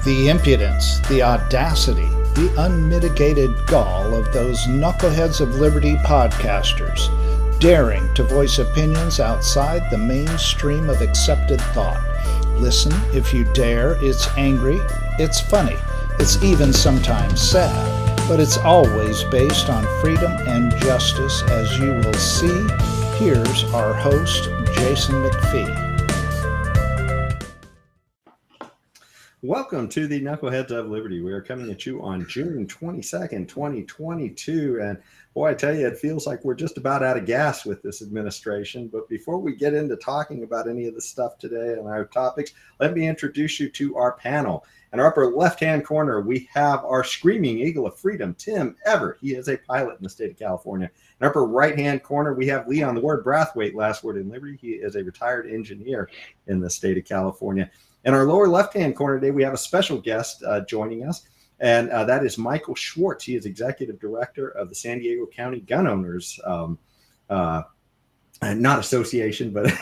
The impudence, the audacity, the unmitigated gall of those knuckleheads of liberty podcasters, daring to voice opinions outside the mainstream of accepted thought. Listen if you dare. It's angry, it's funny, it's even sometimes sad, but it's always based on freedom and justice, as you will see. Here's our host, Jason McPhee. Welcome to the Knuckleheads of Liberty. We are coming at you on June 22nd, 2022. And boy, I tell you, it feels like we're just about out of gas with this administration. But before we get into talking about any of the stuff today and our topics, let me introduce you to our panel. In our upper left-hand corner, we have our screaming eagle of freedom, Tim Ever. He is a pilot in the state of California. In our upper right-hand corner, we have Leon, the word Brathwaite, last word in Liberty. He is a retired engineer in the state of California. In our lower left-hand corner today, we have a special guest joining us, and that is Michael Schwartz. He is Executive Director of the San Diego County Gun Owners, not association, but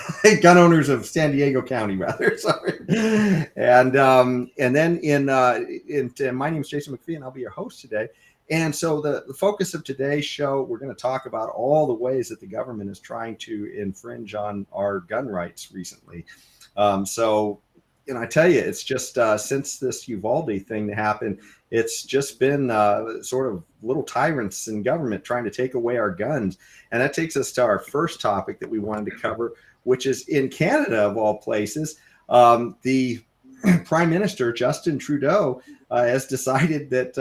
Gun Owners of San Diego County, rather. Sorry. And then my name is Jason McPhee, and I'll be your host today. And so the focus of today's show, we're going to talk about all the ways that the government is trying to infringe on our gun rights recently. And I tell you, it's just since this Uvalde thing happened, it's just been sort of little tyrants in government trying to take away our guns. And that takes us to our first topic that we wanted to cover, which is in Canada, of all places. The Prime Minister, Justin Trudeau, has decided that,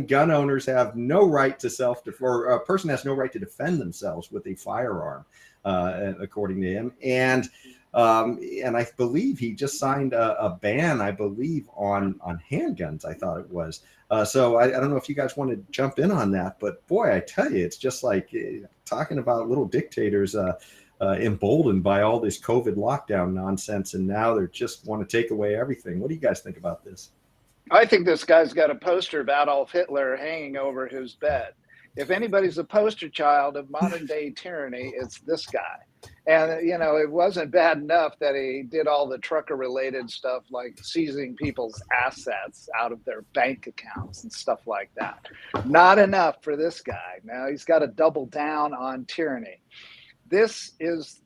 gun owners have no right to or a person has no right to defend themselves with a firearm, according to him. And I believe he just signed a ban, I believe, on handguns, I thought it was. So I don't know if you guys want to jump in on that, but boy, I tell you, it's just like talking about little dictators emboldened by all this COVID lockdown nonsense, and now they just want to take away everything. What do you guys think about this? I think this guy's got a poster of Adolf Hitler hanging over his bed. If anybody's a poster child of modern day tyranny, it's this guy. And, you know, it wasn't bad enough that he did all the trucker related stuff like seizing people's assets out of their bank accounts and stuff like that. Not enough for this guy. Now he's got to double down on tyranny. This is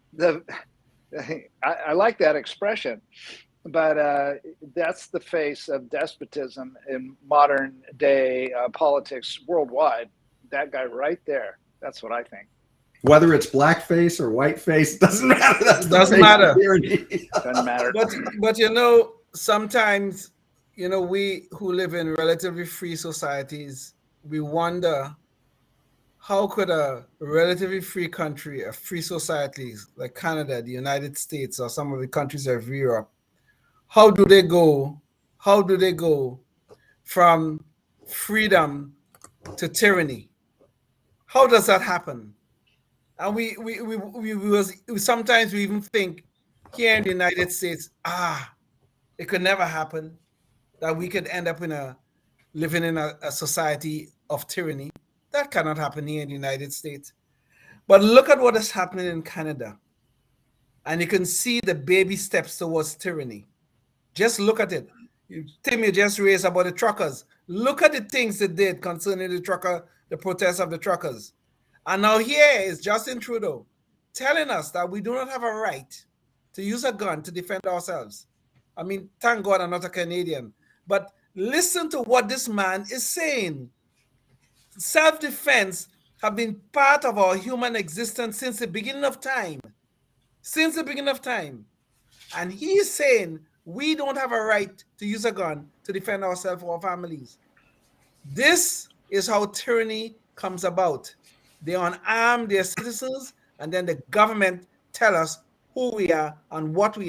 I like that expression, but that's the face of despotism in modern day politics worldwide. That guy right there. That's what I think. Whether it's blackface or whiteface, doesn't matter. Doesn't matter. Doesn't matter. But you know, sometimes, you know, we who live in relatively free societies, we wonder how could a relatively free country, a free society like Canada, the United States, or some of the countries of Europe, how do they go from freedom to tyranny? How does that happen? And we sometimes we even think here in the United States, it could never happen that we could end up living in a society of tyranny. That cannot happen here in the United States. But look at what is happening in Canada. And you can see the baby steps towards tyranny. Just look at it. Tim, you just raised about the truckers. Look at the things they did concerning the protests of the truckers. And now here is Justin Trudeau telling us that we do not have a right to use a gun to defend ourselves. I mean, thank God I'm not a Canadian. But listen to what this man is saying. Self-defense have been part of our human existence since the beginning of time. And he is saying we don't have a right to use a gun to defend ourselves or our families. This is how tyranny comes about. They unarm their citizens, and then the government tell us who we are and what we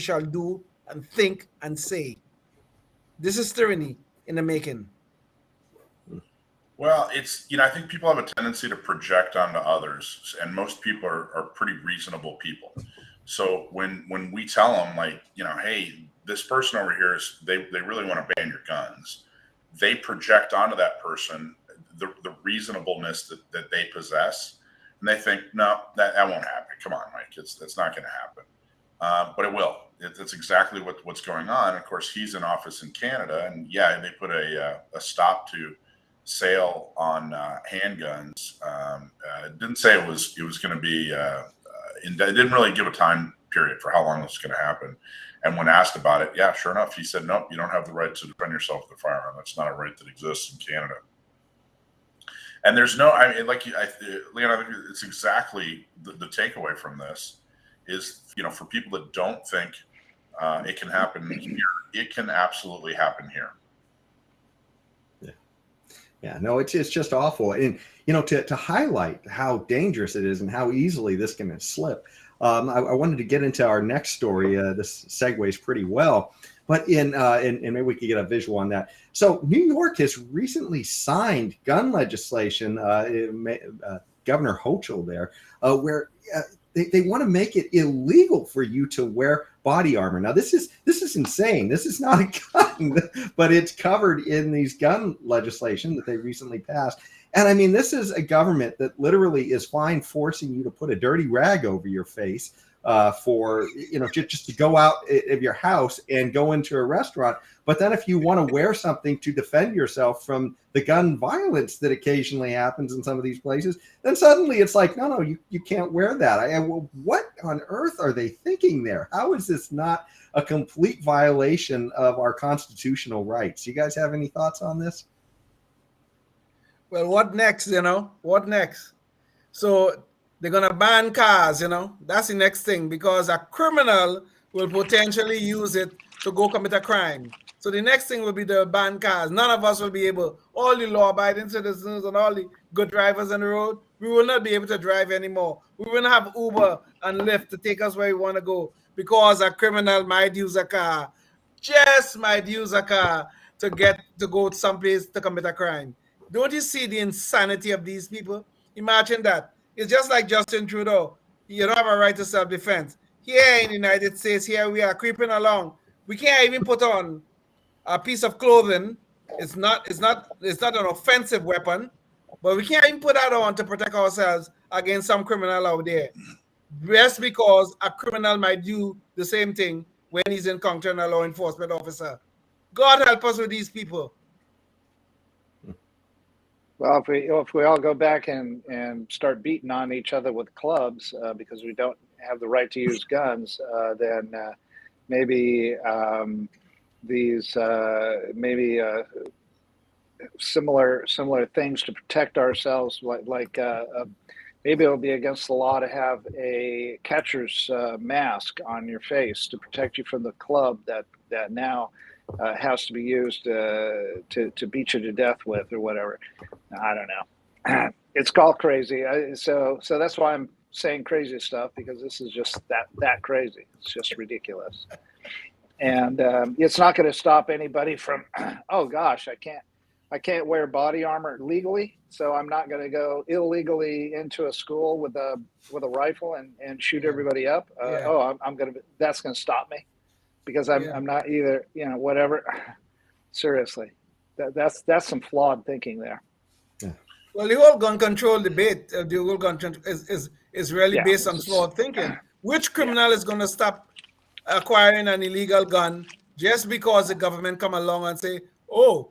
shall do and think and say. This is tyranny in the making. Well, I think people have a tendency to project onto others, and most people are pretty reasonable people. So when we tell them, like, you know, hey, this person over here they really want to ban your guns, they project onto that person the reasonableness that they possess, and they think, no, that won't happen. Come on, Mike, that's not going to happen. but it will. That's exactly what's going on. Of course, he's in office in Canada, and yeah, they put a stop to sale on handguns. It didn't say it was going to be. It didn't really give a time period for how long this is going to happen. And when asked about it, yeah, sure enough, he said, nope, you don't have the right to defend yourself with a firearm. That's not a right that exists in Canada. And there's no, I mean, Leon, I think it's exactly the takeaway from this is, for people that don't think it can happen here, it can absolutely happen here. Yeah, no, it's just awful. And, to highlight how dangerous it is and how easily this can slip, I wanted to get into our next story. This segues pretty well, but and maybe we could get a visual on that. So New York has recently signed gun legislation, Governor Hochul there, where they want to make it illegal for you to wear body armor. Now, this is insane. This is not a gun, but it's covered in these gun legislation that they recently passed. And I mean, this is a government that literally is fine forcing you to put a dirty rag over your face for, just to go out of your house and go into a restaurant. But then if you want to wear something to defend yourself from the gun violence that occasionally happens in some of these places, then suddenly it's like, no, you can't wear that. What on earth are they thinking there? How is this not a complete violation of our constitutional rights? You guys have any thoughts on this? Well, what next, What next? So they're going to ban cars, That's the next thing, because a criminal will potentially use it to go commit a crime. So the next thing will be the ban cars. None of us will be able, all the law-abiding citizens and all the good drivers on the road, we will not be able to drive anymore. We will not have Uber and Lyft to take us where we want to go because a criminal might use a car, to go someplace to commit a crime. Don't you see the insanity of these people? Imagine that. It's just like Justin Trudeau. You don't have a right to self-defense. Here in the United States, here we are creeping along. We can't even put on a piece of clothing. It's not an offensive weapon, but we can't even put that on to protect ourselves against some criminal out there. Just because a criminal might do the same thing when he's encountering a law enforcement officer. God help us with these people. Well, if we all go back and start beating on each other with clubs because we don't have the right to use guns, then maybe these similar things to protect ourselves, like maybe it'll be against the law to have a catcher's mask on your face to protect you from the club that now has to be used to beat you to death with or whatever. I don't know. It's called crazy. So that's why I'm saying crazy stuff, because this is just that crazy. It's just ridiculous. And it's not going to stop anybody from, oh gosh, I can't wear body armor legally, so I'm not going to go illegally into a school with a rifle and shoot everybody up. That's going to stop me because I'm not either, whatever. Seriously, that's some flawed thinking there. Yeah. Well, the whole gun control debate, the whole gun control is really based on flawed thinking. Which criminal is going to stop acquiring an illegal gun just because the government come along and say, oh,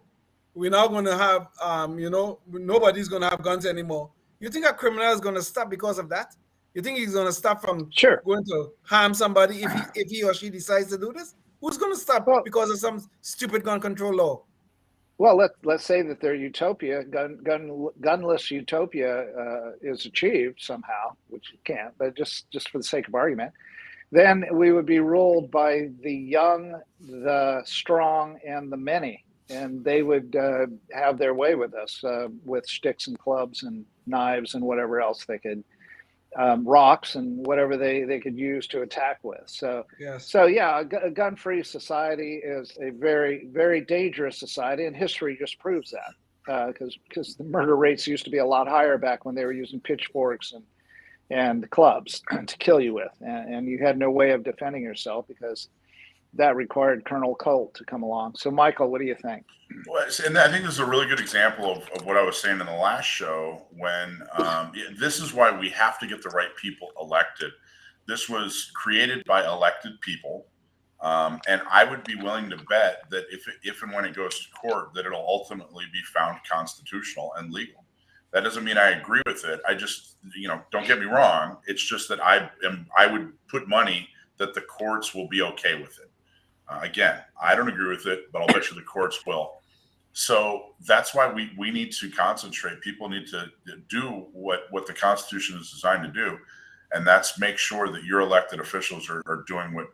we're not going to have, nobody's going to have guns anymore? You think a criminal is going to stop because of that? You think he's going to stop from going to harm somebody if he or she decides to do this? Who's going to stop because of some stupid gun control law? Well, let's say that their utopia, gunless utopia, is achieved somehow, which you can't, but just for the sake of argument, then we would be ruled by the young, the strong, and the many, and they would have their way with us with sticks and clubs and knives and whatever else they could, rocks and whatever they could use to attack with. So a gun-free society is a very, very dangerous society, and history just proves that, because the murder rates used to be a lot higher back when they were using pitchforks and clubs to kill you with, and you had no way of defending yourself because that required Colonel Colt to come along. So, Michael, what do you think? Well, and I think this is a really good example of what I was saying in the last show, when this is why we have to get the right people elected. this was created by elected people. And I would be willing to bet that if and when it goes to court, that it'll ultimately be found constitutional and legal. That doesn't mean I agree with it. I just, don't get me wrong. It's just that I would put money that the courts will be okay with it. Again, I don't agree with it, but I'll bet you the courts will. So that's why we need to concentrate. People need to do what the Constitution is designed to do. And that's make sure that your elected officials are doing what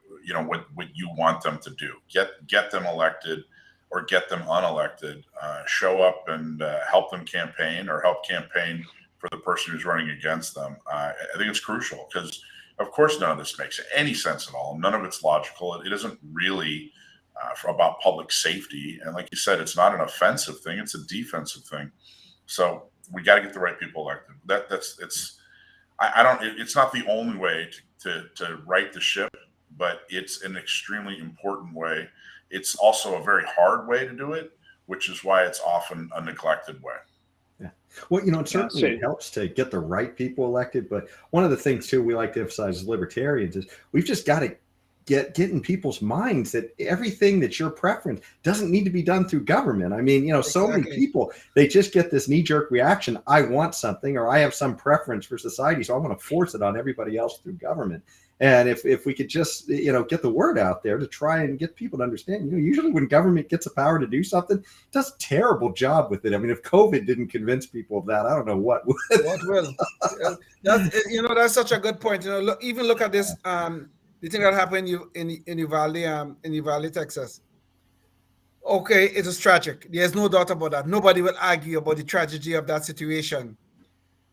you want them to do. Get them elected or get them unelected. Show up and help them campaign or help campaign for the person who's running against them. I think it's crucial because, of course, none of this makes any sense at all. None of it's logical. It isn't really about public safety. And like you said, it's not an offensive thing. It's a defensive thing. So we got to get the right people elected. It's not the only way to right the ship, but it's an extremely important way. It's also a very hard way to do it, which is why it's often a neglected way. Yeah. Well, it certainly helps to get the right people elected. But one of the things, too, we like to emphasize as libertarians is we've just got to get in people's minds that everything that's your preference doesn't need to be done through government. I mean, so many people, they just get this knee-jerk reaction. I want something, or I have some preference for society, so I want to force it on everybody else through government. And if we could just, get the word out there to try and get people to understand, usually when government gets the power to do something, it does a terrible job with it. I mean, if COVID didn't convince people of that, I don't know what would. What will? That's such a good point. Look at this. The thing that happened in Uvalde, Texas. Okay, it is tragic. There's no doubt about that. Nobody will argue about the tragedy of that situation.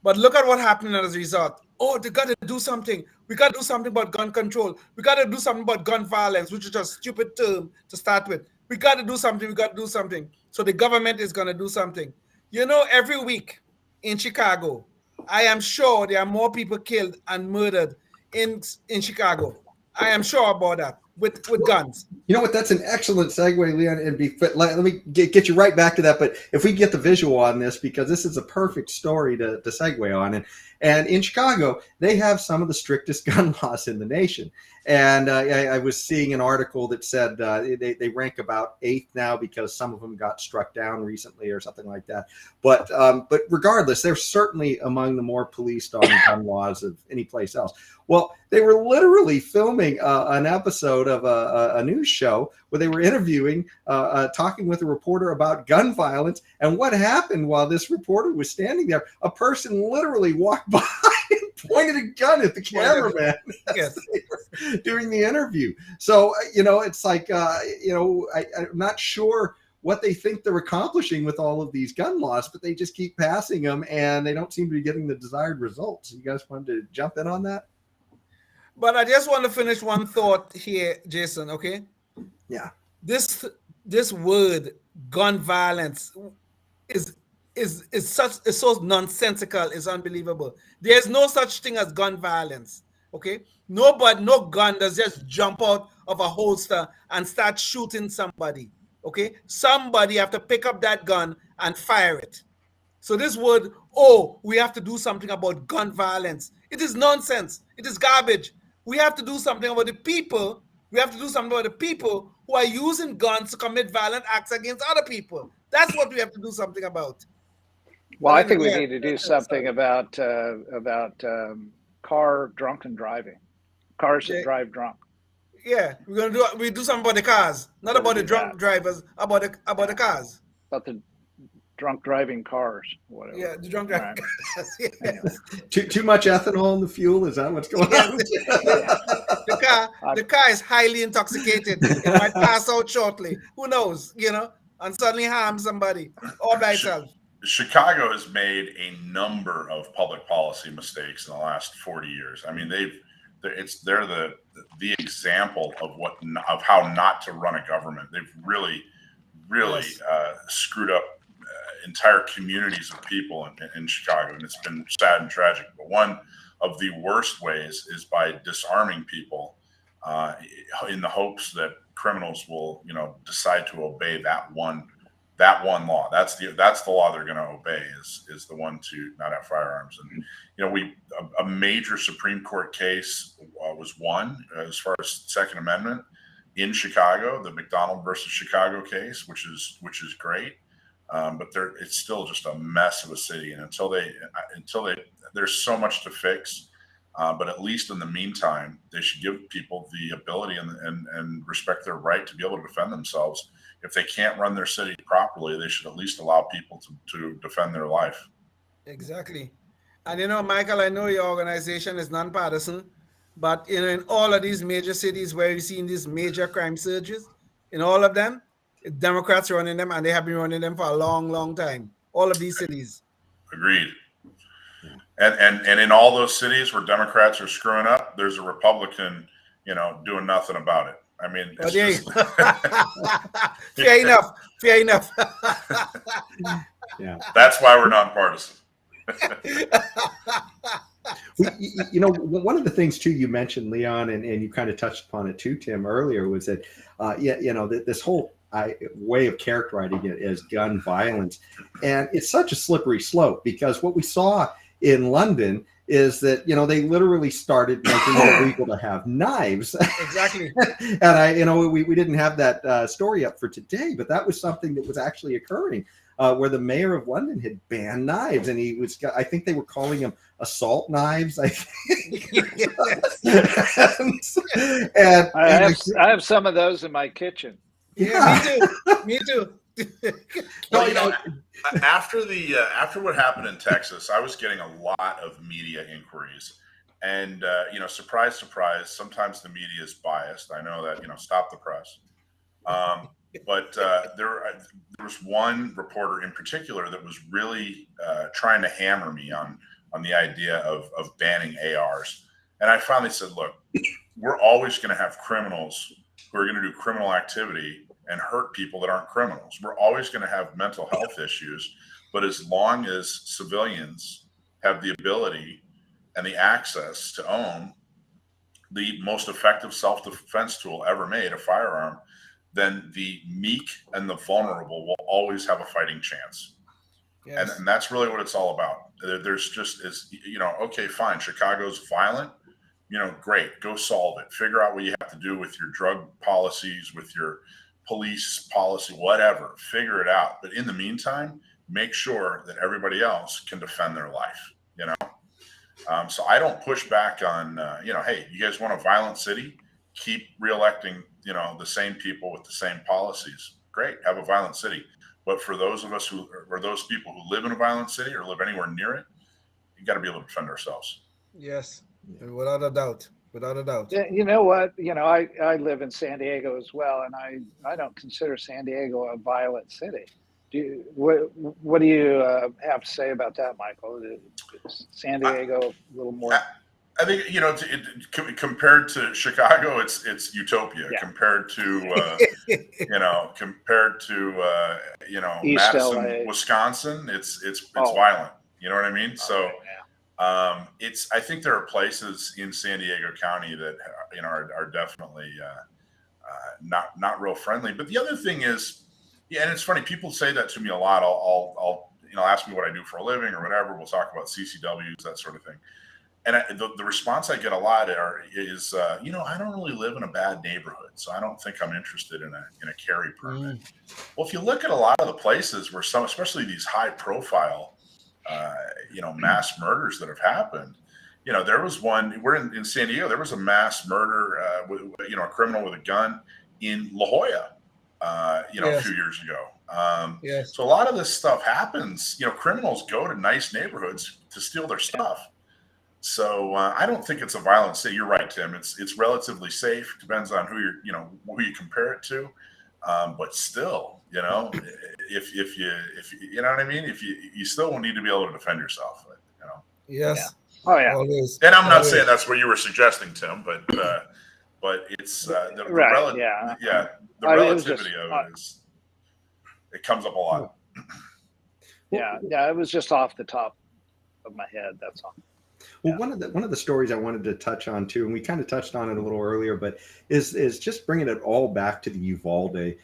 But look at what happened as a result. Oh, they got to do something. We got to do something about gun control. We got to do something about gun violence, which is a stupid term to start with. We got to do something. We got to do something. So the government is going to do something. Every week in Chicago, I am sure there are more people killed and murdered in Chicago. I am sure about that with guns. You know what? That's an excellent segue, Leon. And let me get you right back to that. But if we get the visual on this, because this is a perfect story to segue on. And in Chicago, they have some of the strictest gun laws in the nation. And I was seeing an article that said they rank about 8th now because some of them got struck down recently or something like that. But regardless, they're certainly among the more policed on gun laws of any place else. Well, they were literally filming an episode of a news show where they were interviewing, talking with a reporter about gun violence. And what happened while this reporter was standing there, a person literally walked by and pointed a gun at the cameraman as they were doing the interview. So, it's like, I'm not sure what they think they're accomplishing with all of these gun laws, but they just keep passing them and they don't seem to be getting the desired results. You guys wanted to jump in on that? But I just want to finish one thought here, Jason, okay? Yeah. This word gun violence is so nonsensical, it's unbelievable. There's no such thing as gun violence. Okay? No gun does just jump out of a holster and start shooting somebody. Okay? Somebody have to pick up that gun and fire it. So this word, we have to do something about gun violence. It is nonsense. It is garbage. We have to do something about the people. We have to do something about the people who are using guns to commit violent acts against other people. That's what we have to do something about. Well, I think we need to do something about car drunken driving, cars that drive drunk. Yeah, we do something about the cars, not about the drunk drivers, about the cars. About the drunk driving cars, whatever. Yeah, the drunk driving cars. Yeah. Too much ethanol in the fuel? Is that what's going on? The car is highly intoxicated. It might pass out shortly. Who knows? And suddenly harm somebody all by itself. Chicago has made a number of public policy mistakes in the last 40 years. I mean, they're the example of how not to run a government. They've really screwed up entire communities of people in Chicago, and it's been sad and tragic. But one of the worst ways is by disarming people in the hopes that criminals will, decide to obey that one law. That's the law they're going to obey is the one to not have firearms. And a major Supreme Court case was won as far as Second Amendment in Chicago, the McDonald versus Chicago case, which is great. But it's still just a mess of a city, and until they, there's so much to fix. But at least in the meantime, they should give people the ability and respect their right to be able to defend themselves. If they can't run their city properly, they should at least allow people to defend their life. Exactly. And Michael, I know your organization is nonpartisan, but in all of these major cities where you've seen these major crime surges, in all of them, Democrats running them, and they have been running them for a long, long time. All of these cities. Agreed. And in all those cities where Democrats are screwing up, there's a Republican, doing nothing about it. I mean, it's just... fair enough. Fair enough. Yeah, that's why we're nonpartisan. One of the things too you mentioned, Leon, and you kind of touched upon it too, Tim, earlier, was that this whole way of characterizing it as gun violence, and it's such a slippery slope, because what we saw in London is that they literally started making it illegal to have knives. Exactly. And we didn't have that story up for today, but that was something that was actually occurring. Where the mayor of London had banned knives, and I think they were calling them assault knives. I think. I have some of those in my kitchen. Yeah, me too. Well, after what happened in Texas, I was getting a lot of media inquiries, and surprise, surprise, sometimes the media is biased. I know that. Stop the press. But there was one reporter in particular that was really trying to hammer me on the idea of banning ARs. And I finally said, look, we're always going to have criminals who are going to do criminal activity and hurt people that aren't criminals. We're always going to have mental health issues. But as long as civilians have the ability and the access to own the most effective self-defense tool ever made, a firearm, then the meek and the vulnerable will always have a fighting chance. Yes. And that's really what it's all about. There's just okay, fine. Chicago's violent, great. Go solve it. Figure out what you have to do with your drug policies, with your police policy, whatever. Figure it out. But in the meantime, make sure that everybody else can defend their life, So I don't push back on, hey, you guys want a violent city? Keep reelecting, the same people with the same policies. Great, have a violent city. But for those of us or those people who live in a violent city or live anywhere near it, you got to be able to defend ourselves. Yes, without a doubt. Yeah, you know what? I live in San Diego as well, and I don't consider San Diego a violent city. What do you have to say about that, Michael? Is San Diego a little more? I think compared to Chicago, it's utopia. Yeah. Compared to East Madison, LA. Wisconsin, it's violent. You know what I mean? So yeah. I think there are places in San Diego County that are definitely not real friendly. But the other thing is, and it's funny, people say that to me a lot. I'll ask me what I do for a living or whatever. We'll talk about CCWs, that sort of thing. And the response I get a lot is, I don't really live in a bad neighborhood, so I don't think I'm interested in a carry permit. Well, if you look at a lot of the places where especially these high profile, mass murders that have happened, there was one, we're in San Diego, there was a mass murder, a criminal with a gun in La Jolla, yes. A few years ago. Yes. So a lot of this stuff happens, criminals go to nice neighborhoods to steal their stuff. So I don't think it's a violent city. You're right, Tim. It's relatively safe. Depends on who you compare it to. But still, if you know what I mean, if you still will need to be able to defend yourself. Yes. Yeah. Oh yeah. Always. And I'm not saying that's what you were suggesting, Tim, but it's the relativity of it is. It comes up a lot. Yeah. It was just off the top of my head. That's all. Well, one of the stories I wanted to touch on too, and we kind of touched on it a little earlier, but is just bringing it all back to the Uvalde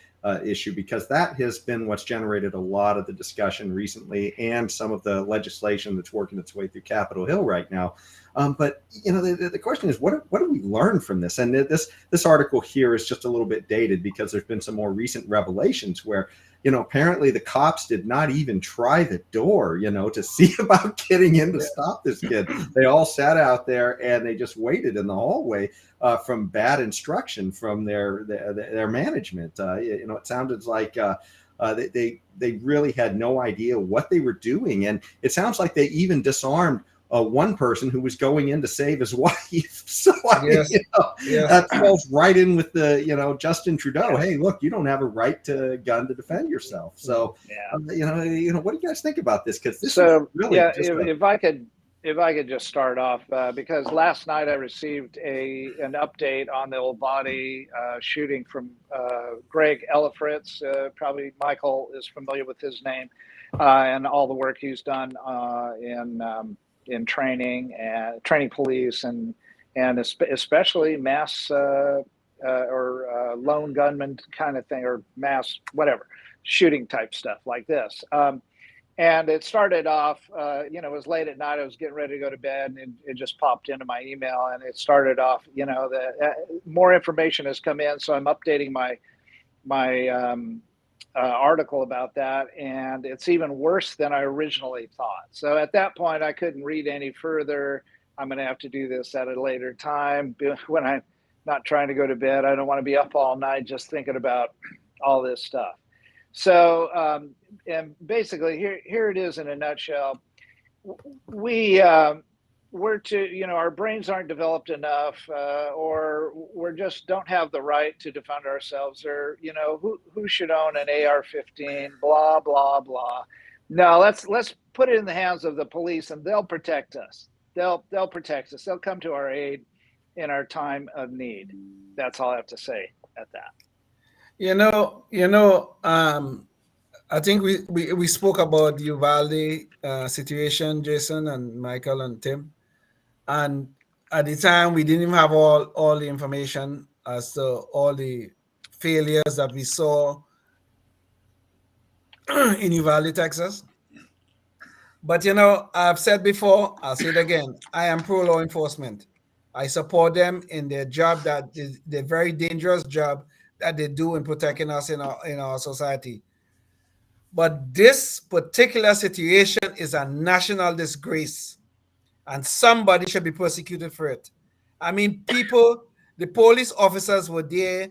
issue, because that has been what's generated a lot of the discussion recently and some of the legislation that's working its way through Capitol Hill right now. But the question is, what do we learn from this? And this article here is just a little bit dated because there's been some more recent revelations where apparently the cops did not even try the door, to see about getting in to stop this kid. They all sat out there and they just waited in the hallway from bad instruction from their management. It sounded like they really had no idea what they were doing, and it sounds like they even disarmed one person who was going in to save his wife. So that falls right in with the Justin Trudeau. Hey, look, you don't have a right to a gun to defend yourself. So what do you guys think about this? Because this is really if I could just start off because last night I received an update on the old body shooting from Greg Ellifritz. Probably Michael is familiar with his name and all the work he's done in training and training police and especially mass or lone gunman kind of thing, or mass whatever shooting type stuff like this. And it started off, it was late at night. I was getting ready to go to bed, and it just popped into my email. And it started off, more information has come in, so I'm updating my article about that, and it's even worse than I originally thought. So at that point, I couldn't read any further. I'm going to have to do this at a later time when I'm not trying to go to bed. I don't want to be up all night just thinking about all this stuff. So, and basically, here it is in a nutshell. Our brains aren't developed enough, or we just don't have the right to defend ourselves, or who should own an AR-15? Blah blah blah. No, let's put it in the hands of the police, and they'll protect us. They'll protect us. They'll come to our aid in our time of need. That's all I have to say at that. I think we spoke about the Uvalde situation, Jason and Michael and Tim. And at the time, we didn't even have all the information as to all the failures that we saw in Uvalde, Texas. But, I've said before, I'll say it again, I am pro law enforcement. I support them in their job, that is the very dangerous job that they do in protecting us in our society. But this particular situation is a national disgrace, and somebody should be prosecuted for it. I mean, the police officers were there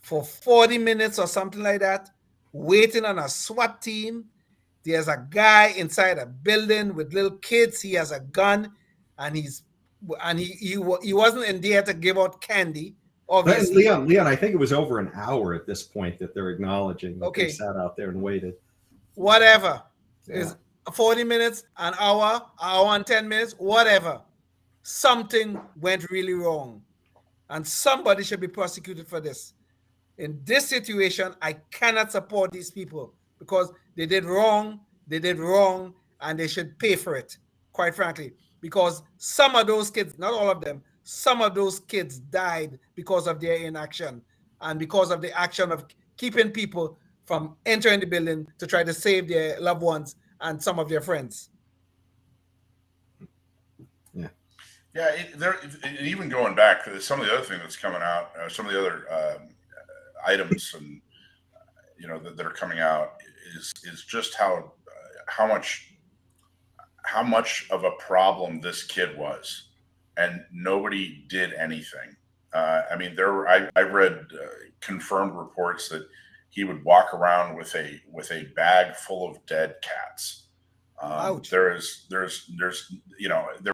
for 40 minutes or something like that, waiting on a SWAT team. There's a guy inside a building with little kids. He has a gun, and he wasn't in there to give out candy. Obviously, Leon, I think it was over an hour at this point that they're acknowledging that they sat out there and waited. Whatever. It's 40 minutes, an hour and 10 minutes, whatever. Something went really wrong, and somebody should be prosecuted for this. In this situation, I cannot support these people because they did wrong, and they should pay for it, quite frankly, because some of those kids, not all of them, some of those kids died because of their inaction and because of the action of keeping people from entering the building to try to save their loved ones and some of their friends. Even going back, some of the other thing that's coming out, some of the other items and that are coming out is just how much of a problem this kid was, and nobody did anything. I read confirmed reports that he would walk around with a bag full of dead cats. There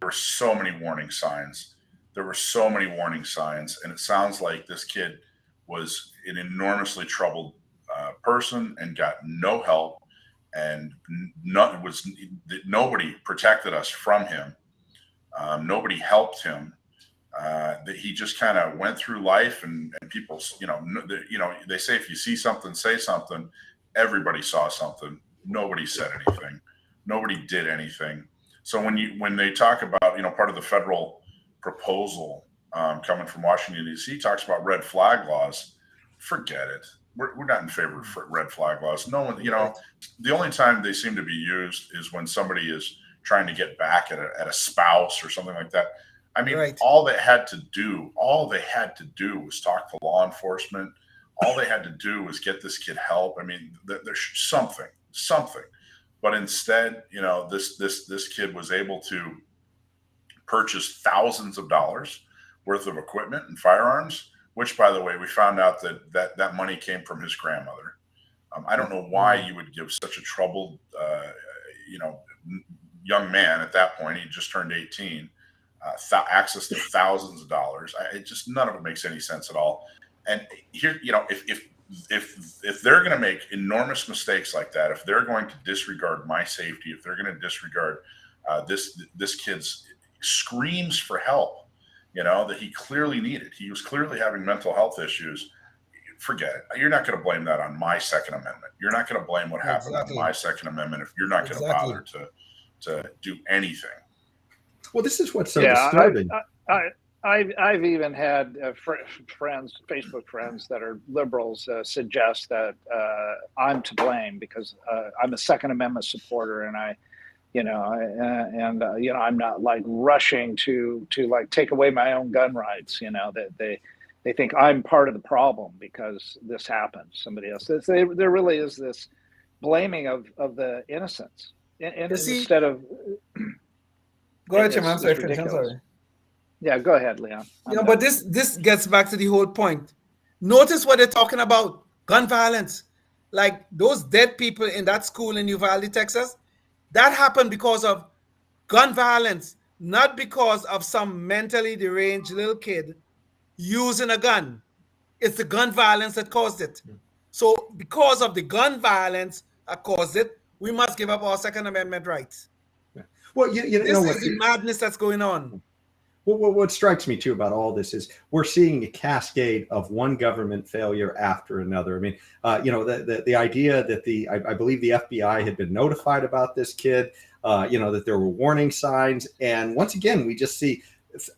were so many warning signs. And it sounds like this kid was an enormously troubled person and got no help, and nobody protected us from him. Nobody helped him. That he just kind of went through life, and people, they say if you see something, say something. Everybody saw something. Nobody said anything. Nobody did anything. So when they talk about, part of the federal proposal coming from Washington, D.C. talks about red flag laws, forget it. We're not in favor of red flag laws. No one, the only time they seem to be used is when somebody is trying to get back at a spouse or something like that. I mean, Right. all they had to do was talk to law enforcement. All they had to do was get this kid help. I mean, there's something. But instead, this kid was able to purchase thousands of dollars worth of equipment and firearms, which, by the way, we found out that money came from his grandmother. I don't know why you would give such a troubled, young man at that point. He just turned 18. Access to thousands of dollars. None of it makes any sense at all. And here, if they're going to make enormous mistakes like that, if they're going to disregard my safety, if they're going to disregard this kid's screams for help, that he clearly needed. He was clearly having mental health issues. Forget it. You're not going to blame that on my Second Amendment. You're not going to blame what happened on my Second Amendment if you're not going to bother to do anything. Well, this is what's so disturbing. I've even had friends, Facebook friends that are liberals, suggest that I'm to blame because I'm a Second Amendment supporter, and I'm not like rushing to like take away my own gun rights. That they think I'm part of the problem because this happened. Somebody else. There really is this blaming of the innocents, instead of. Go ahead, Jim. I'm sorry. Yeah, go ahead, Leon. But this gets back to the whole point. Notice what they're talking about: gun violence. Like those dead people in that school in Uvalde, Texas, that happened because of gun violence, not because of some mentally deranged little kid using a gun. It's the gun violence that caused it. So because of the gun violence that caused it, we must give up our Second Amendment rights. Well, This is the madness that's going on. Well, what strikes me too about all this is we're seeing a cascade of one government failure after another. I mean, the idea that I believe the FBI had been notified about this kid, that there were warning signs. And once again, we just see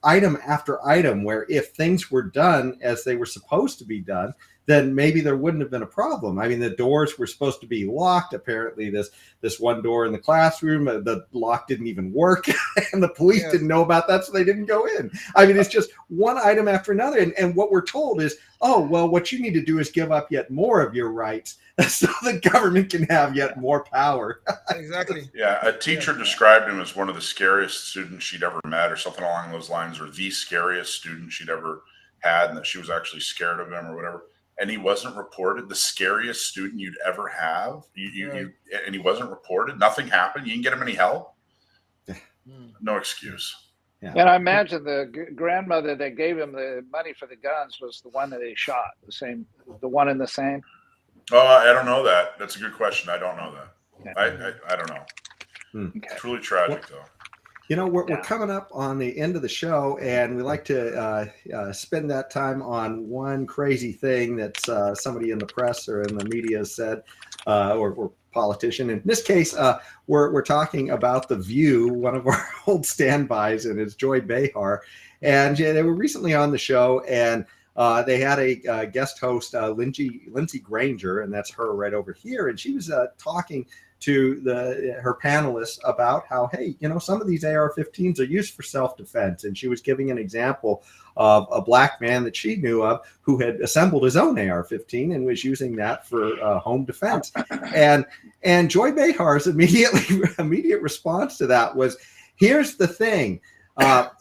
item after item where if things were done as they were supposed to be done, then maybe there wouldn't have been a problem. I mean, the doors were supposed to be locked. Apparently, this one door in the classroom, the lock didn't even work, and the police didn't know about that, so they didn't go in. I mean, it's just one item after another. And what we're told is, oh, well, what you need to do is give up yet more of your rights so the government can have yet more power. Exactly. Yeah, a teacher described him as one of the scariest students she'd ever met, or something along those lines, or the scariest student she'd ever had, and that she was actually scared of him or whatever. And he wasn't reported. The scariest student you'd ever have, and he wasn't reported. Nothing happened. You didn't get him any help. No excuse. Yeah. And I imagine the grandmother that gave him the money for the guns was the one that they shot. The one in the same. Oh, I don't know that. That's a good question. I don't know that. Okay. I don't know. Okay. It's truly tragic, though. We're coming up on the end of the show, and we like to spend that time on one crazy thing that somebody in the press or in the media has said, or politician. In this case, we're talking about The View, one of our old standbys, and it's Joy Behar. And they were recently on the show, and they had a guest host, Lindsey Granger, and that's her right over here. And she was talking to her panelists about how, hey, some of these AR-15s are used for self-defense. And she was giving an example of a black man that she knew of who had assembled his own AR-15 and was using that for home defense. And Joy Behar's immediate response to that was, here's the thing.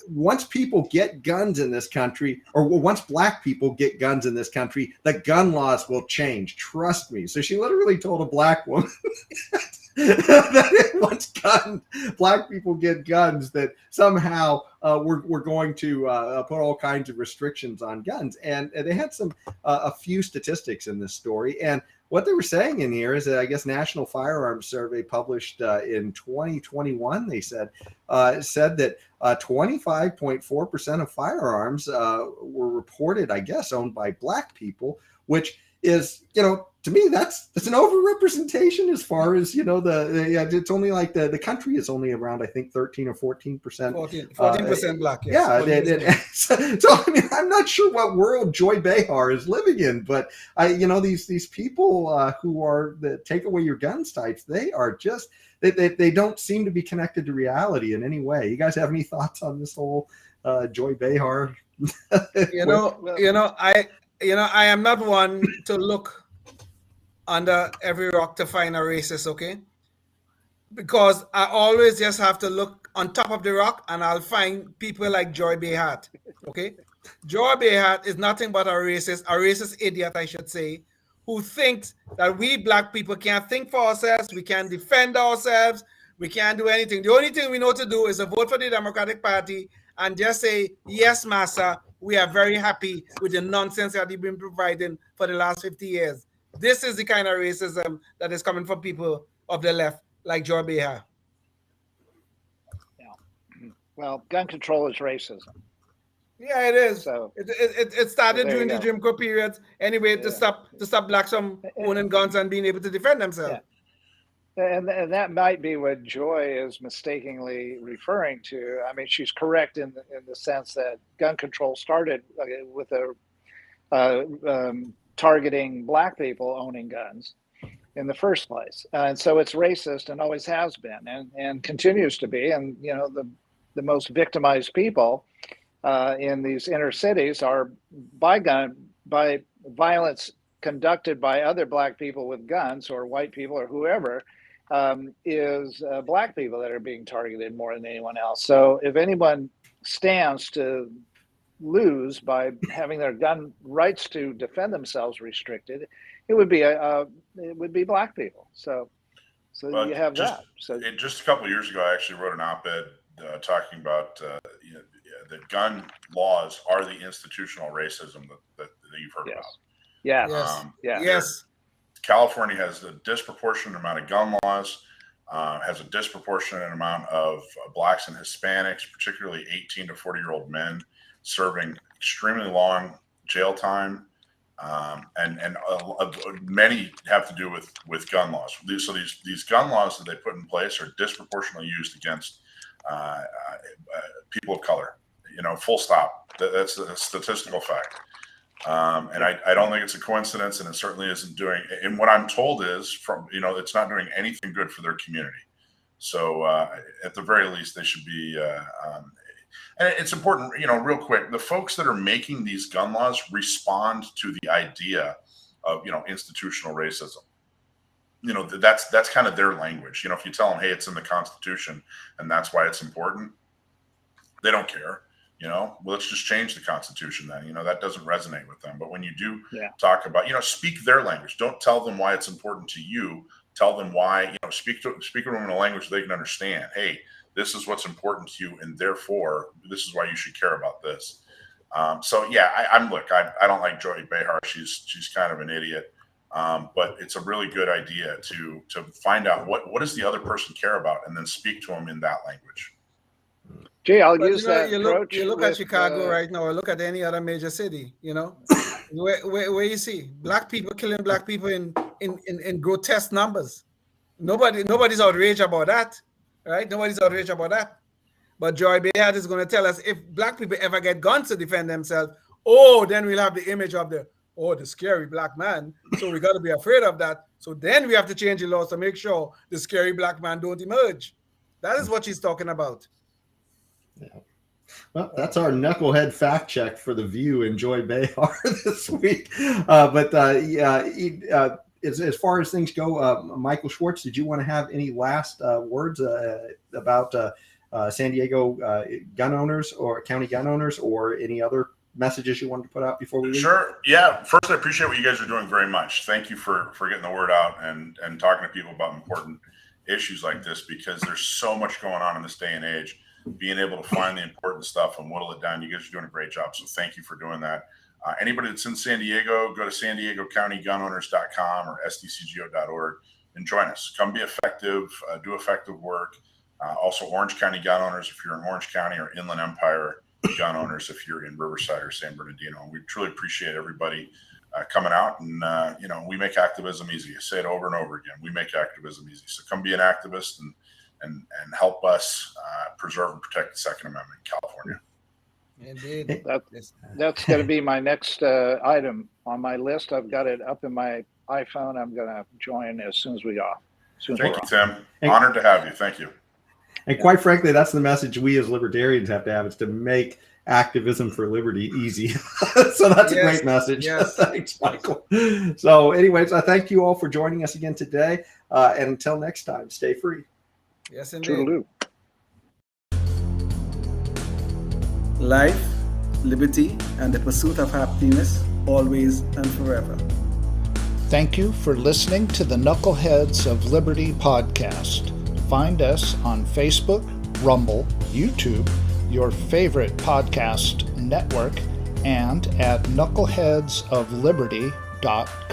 Once people get guns in this country, or once black people get guns in this country, the gun laws will change. Trust me. So she literally told a black woman that once black people get guns, that somehow we're going to put all kinds of restrictions on guns. And they had a few statistics in this story. And what they were saying in here is that, I guess, National Firearms Survey published in 2021, they said that 25.4% of firearms were reported, I guess, owned by black people, which is, to me, that's an overrepresentation as far as, it's only like the country is only around, I think, 13 or 14%. 14% black, yes. Yeah. So, I mean, I'm not sure what world Joy Behar is living in, but these people who are the take away your guns types, they are just, they don't seem to be connected to reality in any way. You guys have any thoughts on this whole Joy Behar? I am not one to look under every rock to find a racist, okay? Because I always just have to look on top of the rock and I'll find people like Joy Behar, okay? Joy Behar is nothing but a racist idiot, I should say, who thinks that we black people can't think for ourselves, we can't defend ourselves, we can't do anything. The only thing we know to do is to vote for the Democratic Party and just say, yes, massa, we are very happy with the nonsense that you've been providing for the last 50 years. This is the kind of racism that is coming from people of the left, like Joy Behar. Yeah. Well, gun control is racism. Yeah, it is. So it started during the Jim Crow period anyway, to stop blacks from owning guns and being able to defend themselves. Yeah. And that might be what Joy is mistakenly referring to. I mean, she's correct in the sense that gun control started with targeting black people owning guns in the first place, and so it's racist and always has been, and continues to be. And the most victimized people in these inner cities are by violence conducted by other black people with guns, or white people, or whoever, is black people that are being targeted more than anyone else. So if anyone stands to lose by having their gun rights to defend themselves restricted, it would be black people. So you have that. So just a couple of years ago, I actually wrote an op-ed talking about that gun laws are the institutional racism that you've heard about. Yes. California has a disproportionate amount of gun laws, has a disproportionate amount of blacks and Hispanics, particularly 18 to 40-year-old men, serving extremely long jail time, and many have to do with gun laws. So these gun laws that they put in place are disproportionately used against people of color. Full stop. That's a statistical fact. And I don't think it's a coincidence, and it certainly isn't doing. And what I'm told is it's not doing anything good for their community. So at the very least, they should be. And it's important, real quick. The folks that are making these gun laws respond to the idea of institutional racism. That's kind of their language. If you tell them, hey, it's in the Constitution and that's why it's important, they don't care. Well, let's just change the Constitution then. That doesn't resonate with them. But when you do talk about, speak their language. Don't tell them why it's important to you. Tell them why, speak to them in a language they can understand. Hey, this is what's important to you, and therefore, this is why you should care about this. I don't like Joy Behar. She's kind of an idiot. But it's a really good idea to find out what does the other person care about, and then speak to them in that language. Gee, I'll use that approach. You look at Chicago right now, or look at any other major city, where you see black people killing black people in grotesque numbers. Nobody's outraged about that, right? Nobody's outraged about that. But Joy Behar is going to tell us if black people ever get guns to defend themselves, then we'll have the image of the scary black man. So we got to be afraid of that. So then we have to change the laws to make sure the scary black man don't emerge. That is what she's talking about. Yeah. Well, that's our knucklehead fact check for the View and Joy Behar this week. As far as things go, Michael Schwartz, did you want to have any last words about San Diego gun owners or county gun owners, or any other messages you wanted to put out before we leave? Sure. Yeah. First, I appreciate what you guys are doing very much. Thank you for getting the word out and talking to people about important issues like this, because there's so much going on in this day and age. Being able to find the important stuff and whittle it down. You guys are doing a great job. So thank you for doing that. Anybody that's in San Diego, go to SanDiegoCountyGunOwners.com or SDCGO.org and join us. Come be effective, do effective work. Also, Orange County gun owners if you're in Orange County, or Inland Empire gun owners if you're in Riverside or San Bernardino. And we truly appreciate everybody coming out, and we make activism easy. I say it over and over again. We make activism easy. So come be an activist and help us preserve and protect the Second Amendment in California. Indeed. That's going to be my next item on my list. I've got it up in my iPhone. I'm going to join as soon as we are. Thank you, Tim. Honored to have you. Thank you. And quite frankly, that's the message we as libertarians have to have, is to make activism for liberty easy. So that's a great message. Yes. Thanks, Michael. So anyways, I thank you all for joining us again today. And until next time, stay free. Yes, indeed. Toodaloo. Life, liberty, and the pursuit of happiness, always and forever. Thank you for listening to the Knuckleheads of Liberty podcast. Find us on Facebook, Rumble, YouTube, your favorite podcast network, and at knuckleheadsofliberty.com.